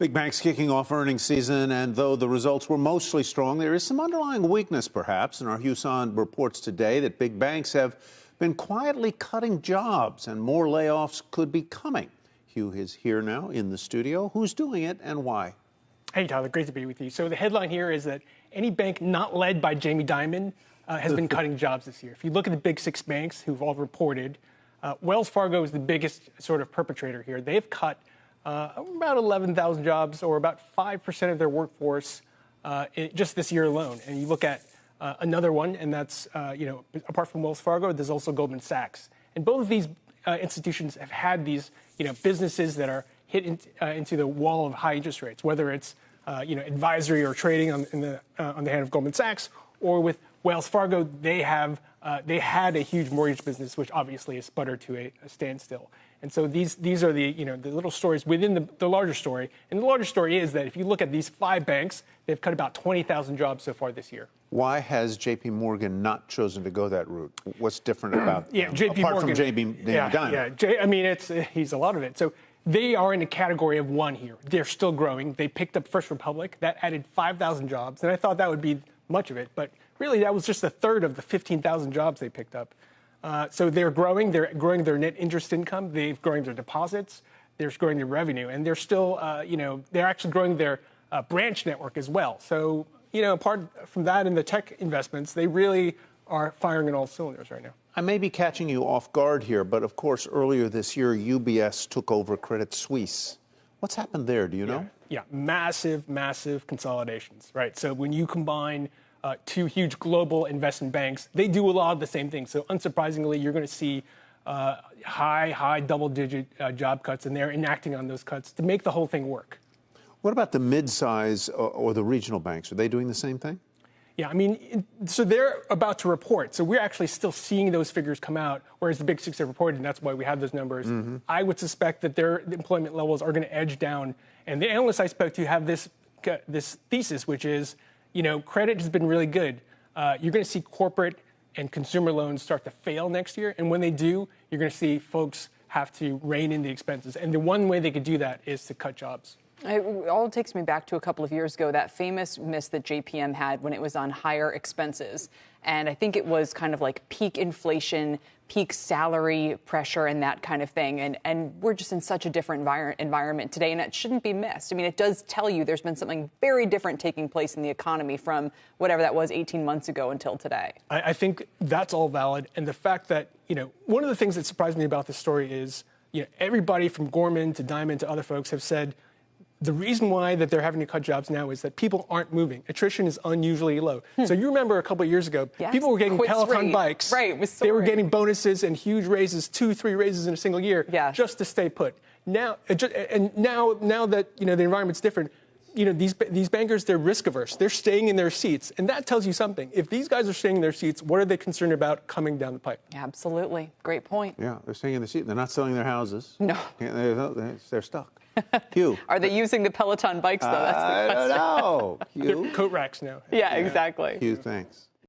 Big banks kicking off earnings season, and though the results were mostly strong, there is some underlying weakness, perhaps. And our Hugh reports today that big banks have been quietly cutting jobs, and more layoffs could be coming. Hugh is here now in the studio. Who's doing it and why? Hey, Tyler, great to be with you. So the headline here is that any bank not led by Jamie Dimon has been cutting jobs this year. If you look at the big six banks who've all reported, Wells Fargo is the biggest sort of perpetrator here. They've cut about 11,000 jobs, or about 5% of their workforce, just this year alone. And you look at another one, and that's, apart from Wells Fargo, there's also Goldman Sachs. And both of these institutions have had these, businesses that are hit into the wall of high interest rates, whether it's, advisory or trading on the hand of Goldman Sachs, or with Wells Fargo, they had a huge mortgage business, which obviously has sputtered to a standstill. And so these are the the little stories within the larger story. And the larger story is that if you look at these five banks, they've cut about 20,000 jobs so far this year. Why has J.P. Morgan not chosen to go that route? What's different about J.P. apart Morgan, from Jamie Dimon? He's a lot of it. So they are in a category of one here. They're still growing. They picked up First Republic. That added 5,000 jobs. And I thought that would be much of it. But really, that was just a third of the 15,000 jobs they picked up. So they're growing. They're growing their net interest income. They're growing their deposits. They're growing their revenue. And they're still, they're actually growing their branch network as well. So, apart from that and the tech investments, they really are firing on all cylinders right now. I may be catching you off guard here, but of course, earlier this year, UBS took over Credit Suisse. What's happened there? Do you know? Yeah, massive consolidations, right? So when you combine two huge global investment banks, they do a lot of the same things. So unsurprisingly, you're going to see high double-digit job cuts, and they're enacting on those cuts to make the whole thing work. What about the mid-size or the regional banks? Are they doing the same thing? Yeah, so they're about to report. So we're actually still seeing those figures come out, whereas the big six have reported, and that's why we have those numbers. Mm-hmm. I would suspect that their employment levels are going to edge down. And the analysts I spoke to have this thesis, which is, credit has been really good. You're going to see corporate and consumer loans start to fail next year. And when they do, you're going to see folks have to rein in the expenses. And the one way they could do that is to cut jobs. It all takes me back to a couple of years ago, that famous miss that JPM had when it was on higher expenses. And I think it was kind of like peak inflation, peak salary pressure, and that kind of thing. And we're just in such a different environment today, and it shouldn't be missed. It does tell you there's been something very different taking place in the economy from whatever that was 18 months ago until today. I think that's all valid. And the fact that, one of the things that surprised me about this story is, everybody from Gorman to Dimon to other folks have said, the reason why that they're having to cut jobs now is that people aren't moving. Attrition is unusually low. So you remember a couple of years ago, people were getting Peloton bikes. Right, they were getting bonuses and huge raises, 2-3 raises in a single year, just to stay put. Now, now that the environment's different, these bankers, they're risk averse. They're staying in their seats, and that tells you something. If these guys are staying in their seats, what are they concerned about coming down the pipe? Absolutely, great point. Yeah, they're staying in the seat. They're not selling their houses. No, they're stuck. Hugh. Are they using the Peloton bikes, though? That's the question. I don't know. Hugh? They're coat racks now. Yeah, exactly. Hugh, thanks.